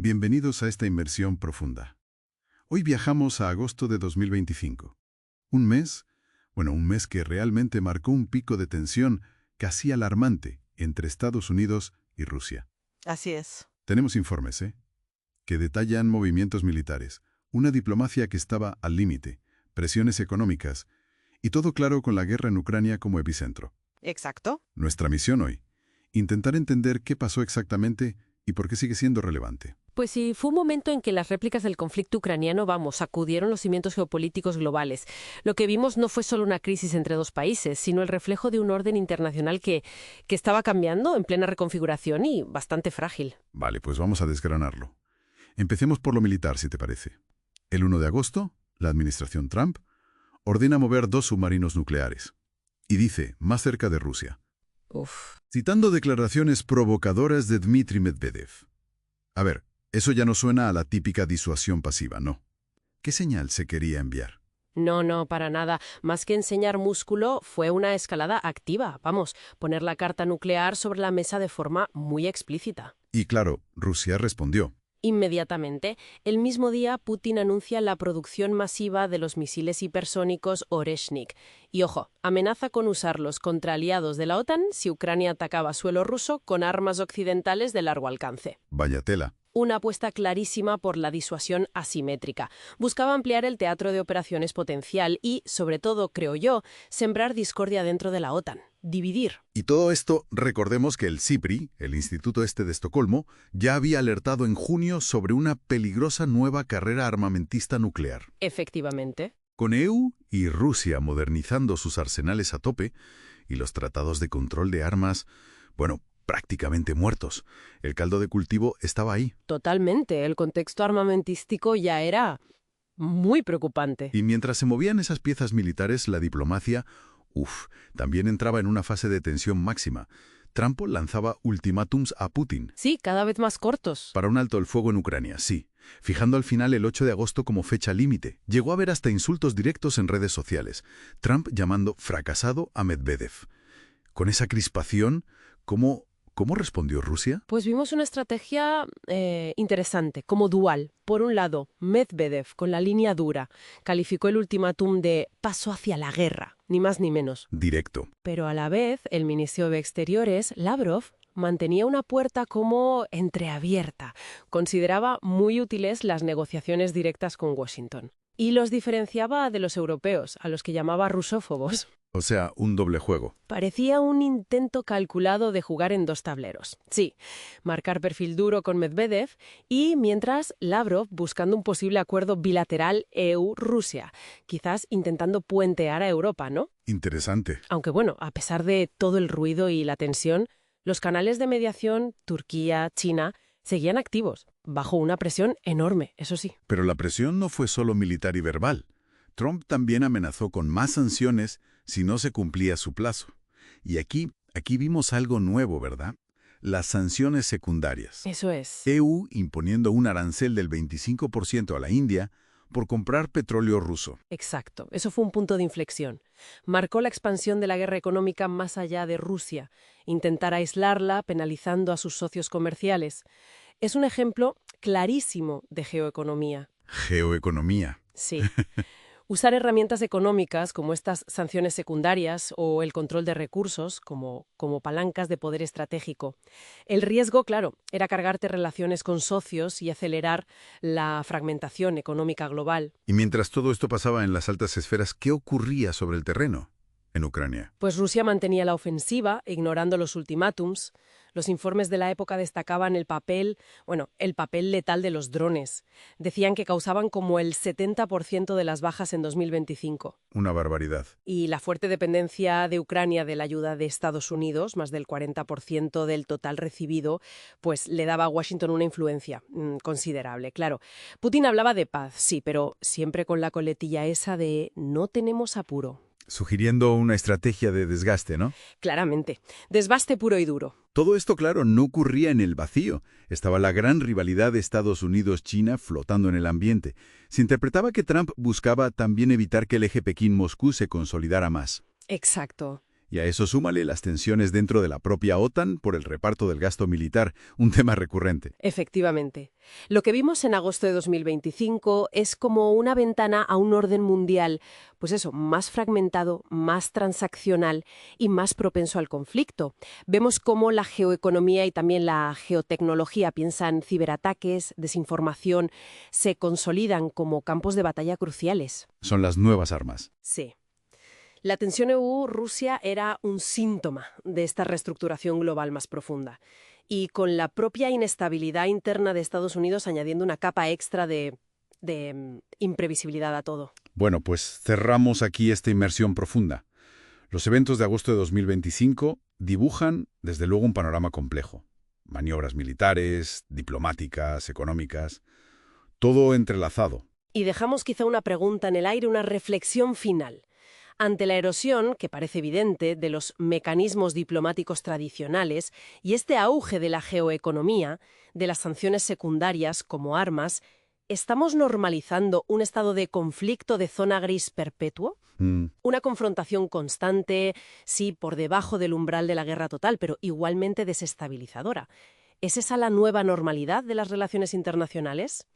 Bienvenidos a esta inmersión profunda. Hoy viajamos a agosto de 2025. Un mes, un mes que realmente marcó un pico de tensión casi alarmante entre Estados Unidos y Rusia. Así es. Tenemos informes, que detallan movimientos militares, una diplomacia que estaba al límite, presiones económicas, y todo claro con la guerra en Ucrania como epicentro. Exacto. Nuestra misión hoy, intentar entender qué pasó exactamente y por qué sigue siendo relevante. Pues sí, fue un momento en que las réplicas del conflicto ucraniano, sacudieron los cimientos geopolíticos globales. Lo que vimos no fue solo una crisis entre dos países, sino el reflejo de un orden internacional que estaba cambiando en plena reconfiguración y bastante frágil. Vale, pues vamos a desgranarlo. Empecemos por lo militar, si te parece. El 1 de agosto, la administración Trump ordena mover 2 submarinos nucleares. Y dice, más cerca de Rusia. Citando declaraciones provocadoras de Dmitry Medvedev. A ver, eso ya no suena a la típica disuasión pasiva, ¿no? ¿Qué señal se quería enviar? No, para nada. Más que enseñar músculo, fue una escalada activa. Poner la carta nuclear sobre la mesa de forma muy explícita. Y claro, Rusia respondió. Inmediatamente, el mismo día, Putin anuncia la producción masiva de los misiles hipersónicos Oreshnik. Y ojo, amenaza con usarlos contra aliados de la OTAN si Ucrania atacaba suelo ruso con armas occidentales de largo alcance. Vaya tela. Una apuesta clarísima por la disuasión asimétrica. Buscaba ampliar el teatro de operaciones potencial y, sobre todo, creo yo, sembrar discordia dentro de la OTAN. Dividir. Y todo esto, recordemos que el SIPRI, el Instituto de Estocolmo, ya había alertado en junio sobre una peligrosa nueva carrera armamentista nuclear. Efectivamente. Con EU y Rusia modernizando sus arsenales a tope y los tratados de control de armas, prácticamente muertos. El caldo de cultivo estaba ahí. Totalmente. El contexto armamentístico ya era muy preocupante. Y mientras se movían esas piezas militares, la diplomacia, también entraba en una fase de tensión máxima. Trump lanzaba ultimátums a Putin. Sí, cada vez más cortos. Para un alto el fuego en Ucrania, sí. Fijando al final el 8 de agosto como fecha límite. Llegó a haber hasta insultos directos en redes sociales. Trump llamando fracasado a Medvedev. Con esa crispación, ¿Cómo respondió Rusia? Pues vimos una estrategia interesante, como dual. Por un lado, Medvedev, con la línea dura, calificó el ultimátum de paso hacia la guerra, ni más ni menos. Directo. Pero a la vez, el ministro de Exteriores, Lavrov, mantenía una puerta como entreabierta. Consideraba muy útiles las negociaciones directas con Washington. Y los diferenciaba de los europeos, a los que llamaba rusófobos. O sea, un doble juego. Parecía un intento calculado de jugar en 2 tableros. Sí, marcar perfil duro con Medvedev y, mientras, Lavrov buscando un posible acuerdo bilateral EU-Rusia, quizás intentando puentear a Europa, ¿no? Interesante. Aunque a pesar de todo el ruido y la tensión, los canales de mediación, Turquía, China, seguían activos, bajo una presión enorme, eso sí. Pero la presión no fue solo militar y verbal. Trump también amenazó con más sanciones si no se cumplía su plazo. Y aquí vimos algo nuevo, ¿verdad? Las sanciones secundarias. Eso es. EU imponiendo un arancel del 25% a la India por comprar petróleo ruso. Exacto. Eso fue un punto de inflexión. Marcó la expansión de la guerra económica más allá de Rusia. Intentar aislarla, penalizando a sus socios comerciales. Es un ejemplo clarísimo de geoeconomía. Geoeconomía. Sí. Usar herramientas económicas como estas sanciones secundarias o el control de recursos como palancas de poder estratégico. El riesgo, claro, era cargarte relaciones con socios y acelerar la fragmentación económica global. Y mientras todo esto pasaba en las altas esferas, ¿qué ocurría sobre el terreno en Ucrania? Pues Rusia mantenía la ofensiva, ignorando los ultimátums. Los informes de la época destacaban el papel letal de los drones. Decían que causaban como el 70% de las bajas en 2025. Una barbaridad. Y la fuerte dependencia de Ucrania de la ayuda de Estados Unidos, más del 40% del total recibido, pues le daba a Washington una influencia considerable. Claro, Putin hablaba de paz, sí, pero siempre con la coletilla esa de no tenemos apuro. Sugiriendo una estrategia de desgaste, ¿no? Claramente. Desbaste puro y duro. Todo esto, claro, no ocurría en el vacío. Estaba la gran rivalidad de Estados Unidos-China flotando en el ambiente. Se interpretaba que Trump buscaba también evitar que el eje Pekín-Moscú se consolidara más. Exacto. Y a eso súmale las tensiones dentro de la propia OTAN por el reparto del gasto militar, un tema recurrente. Efectivamente. Lo que vimos en agosto de 2025 es como una ventana a un orden mundial, pues eso, más fragmentado, más transaccional y más propenso al conflicto. Vemos cómo la geoeconomía y también la geotecnología, piensan ciberataques, desinformación, se consolidan como campos de batalla cruciales. Son las nuevas armas. Sí. La tensión EU-Rusia era un síntoma de esta reestructuración global más profunda. Y con la propia inestabilidad interna de Estados Unidos añadiendo una capa extra de imprevisibilidad a todo. Bueno, pues cerramos aquí esta inmersión profunda. Los eventos de agosto de 2025 dibujan, desde luego, un panorama complejo. Maniobras militares, diplomáticas, económicas, todo entrelazado. Y dejamos quizá una pregunta en el aire, una reflexión final. Ante la erosión, que parece evidente, de los mecanismos diplomáticos tradicionales y este auge de la geoeconomía, de las sanciones secundarias como armas, ¿estamos normalizando un estado de conflicto de zona gris perpetuo? Una confrontación constante, sí, por debajo del umbral de la guerra total, pero igualmente desestabilizadora. ¿Es esa la nueva normalidad de las relaciones internacionales?